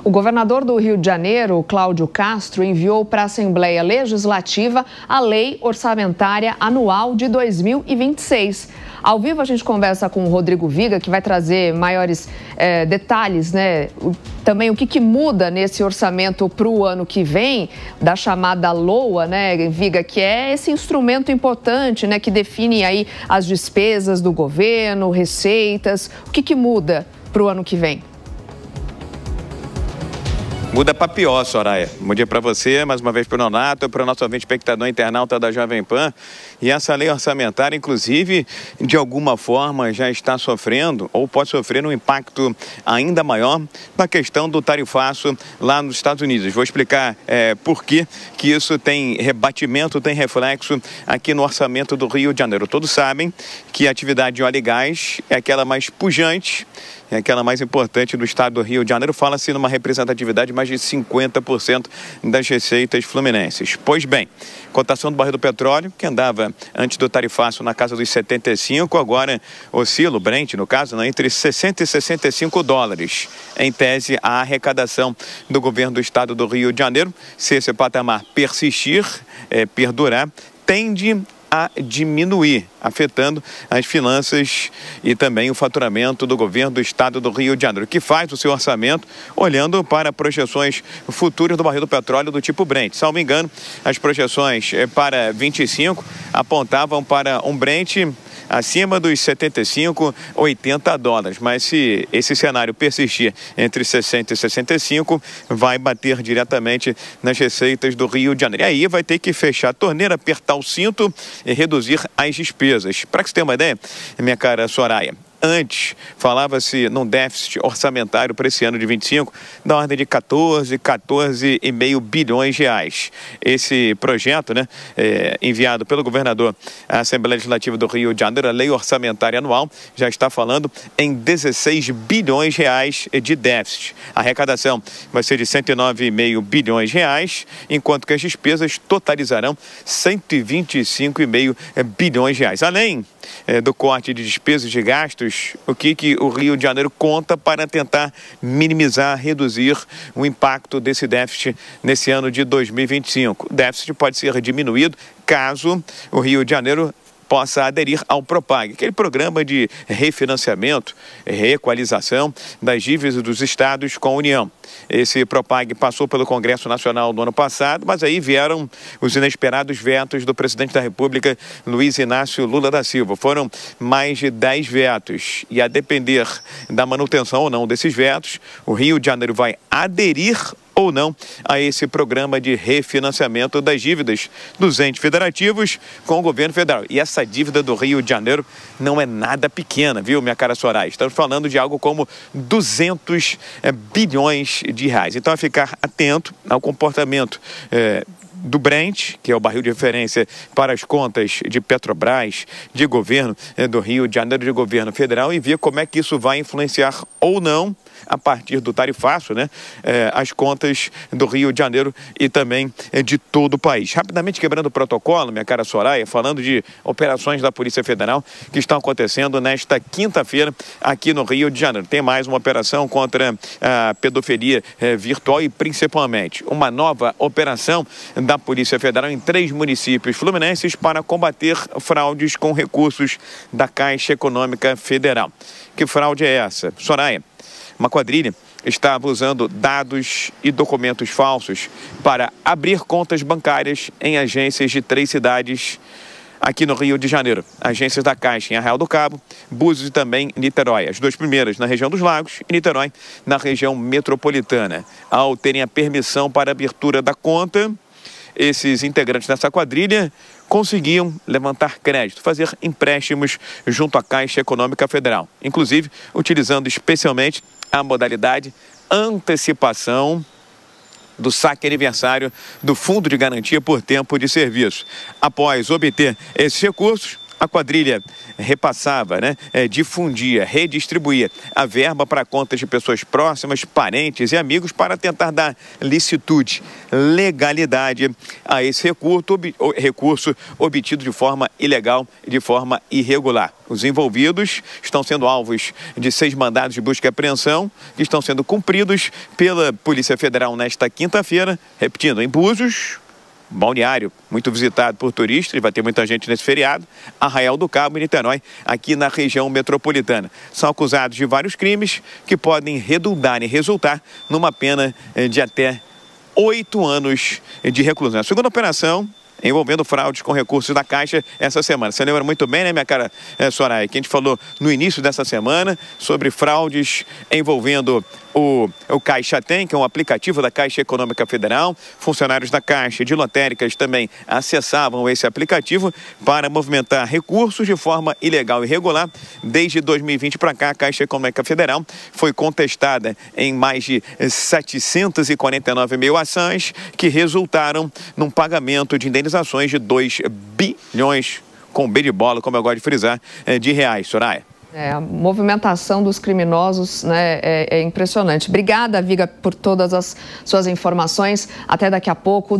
O governador do Rio de Janeiro, Cláudio Castro, enviou para a Assembleia Legislativa a Lei Orçamentária Anual de 2026. Ao vivo a gente conversa com o Rodrigo Viga, que vai trazer maiores detalhes, né? Também o que muda nesse orçamento para o ano que vem, da chamada LOA, né, Viga, que é esse instrumento importante, né, que define aí as despesas do governo, receitas. O que muda para o ano que vem? Muda para pior, Soraya. Bom dia para você, mais uma vez para o Nonato, para o nosso ouvinte espectador internauta da Jovem Pan. E essa lei orçamentária, inclusive, de alguma forma já está sofrendo ou pode sofrer um impacto ainda maior na questão do tarifaço lá nos Estados Unidos. Vou explicar por que isso tem rebatimento, tem reflexo aqui no orçamento do Rio de Janeiro. Todos sabem que a atividade de óleo e gás é aquela mais pujante, é aquela mais importante do estado do Rio de Janeiro. Fala-se numa representatividade de mais de 50% das receitas fluminenses. Pois bem, cotação do barril do petróleo, que andava antes do tarifaço na casa dos 75, agora oscila, o Brent, no caso, entre 60 e 65 dólares. Em tese, a arrecadação do governo do estado do Rio de Janeiro, se esse patamar persistir, perdurar, tende a diminuir, afetando as finanças e também o faturamento do governo do estado do Rio de Janeiro, que faz o seu orçamento olhando para projeções futuras do barril do petróleo do tipo Brent. Se não me engano, as projeções para 25 apontavam para um Brent acima dos 75, 80 dólares. Mas se esse cenário persistir entre 60 e 65, vai bater diretamente nas receitas do Rio de Janeiro. E aí vai ter que fechar a torneira, apertar o cinto e reduzir as despesas. Para que você tenha uma ideia, minha cara Soraya, antes, falava-se num déficit orçamentário para esse ano de 25 da ordem de 14,5 bilhões de reais. Esse projeto, né, enviado pelo governador à Assembleia Legislativa do Rio de Janeiro, a Lei Orçamentária Anual, já está falando em 16 bilhões de reais de déficit. A arrecadação vai ser de 109,5 bilhões de reais, enquanto que as despesas totalizarão 125,5 bilhões de reais. Além do corte de despesas de gastos, o que o Rio de Janeiro conta para tentar minimizar, reduzir o impacto desse déficit nesse ano de 2025. O déficit pode ser diminuído caso o Rio de Janeiro possa aderir ao Propag, aquele programa de refinanciamento, reequalização das dívidas dos estados com a União. Esse Propag passou pelo Congresso Nacional no ano passado, mas aí vieram os inesperados vetos do presidente da República, Luiz Inácio Lula da Silva. Foram mais de 10 vetos e, a depender da manutenção ou não desses vetos, o Rio de Janeiro vai aderir ou não a esse programa de refinanciamento das dívidas dos entes federativos com o governo federal. E essa dívida do Rio de Janeiro não é nada pequena, viu, minha cara Soraya? Estamos falando de algo como 200 bilhões de reais. Então, é ficar atento ao comportamento do Brent, que é o barril de referência para as contas de Petrobras, de governo do Rio de Janeiro, de governo federal, e ver como é que isso vai influenciar ou não, a partir do tarifaço, né, as contas do Rio de Janeiro e também de todo o país. Rapidamente quebrando o protocolo, minha cara Soraya, falando de operações da Polícia Federal que estão acontecendo nesta quinta-feira aqui no Rio de Janeiro. Tem mais uma operação contra a pedofilia virtual e, principalmente, uma nova operação da Polícia Federal em 3 municípios fluminenses para combater fraudes com recursos da Caixa Econômica Federal. Que fraude é essa? Soraya, uma quadrilha estava usando dados e documentos falsos para abrir contas bancárias em agências de 3 cidades aqui no Rio de Janeiro. Agências da Caixa em Arraial do Cabo, Búzios e também Niterói. As 2 primeiras na região dos Lagos e Niterói na região metropolitana. Ao terem a permissão para a abertura da conta, esses integrantes dessa quadrilha conseguiam levantar crédito, fazer empréstimos junto à Caixa Econômica Federal, inclusive utilizando especialmente a modalidade antecipação do saque aniversário do Fundo de Garantia por Tempo de Serviço. Após obter esses recursos, A quadrilha repassava, difundia, redistribuía a verba para contas de pessoas próximas, parentes e amigos para tentar dar licitude, legalidade a esse recurso obtido de forma ilegal e de forma irregular. Os envolvidos estão sendo alvos de 6 mandados de busca e apreensão que estão sendo cumpridos pela Polícia Federal nesta quinta-feira, repetindo, em Búzios, balneário muito visitado por turistas, vai ter muita gente nesse feriado, Arraial do Cabo e Niterói, aqui na região metropolitana. São acusados de vários crimes que podem redundar e resultar numa pena de até 8 anos de reclusão. A segunda operação envolvendo fraudes com recursos da Caixa essa semana. Você lembra muito bem, né, minha cara Soraya, que a gente falou no início dessa semana sobre fraudes envolvendo o Caixa Tem, que é um aplicativo da Caixa Econômica Federal. Funcionários da Caixa e de lotéricas também acessavam esse aplicativo para movimentar recursos de forma ilegal e irregular. Desde 2020 para cá, a Caixa Econômica Federal foi contestada em mais de 749 mil ações que resultaram num pagamento de indenizações de 2 bilhões, com B de bola, como eu gosto de frisar, de reais, Soraya. A movimentação dos criminosos, né, é impressionante. Obrigada, Viga, por todas as suas informações. Até daqui a pouco.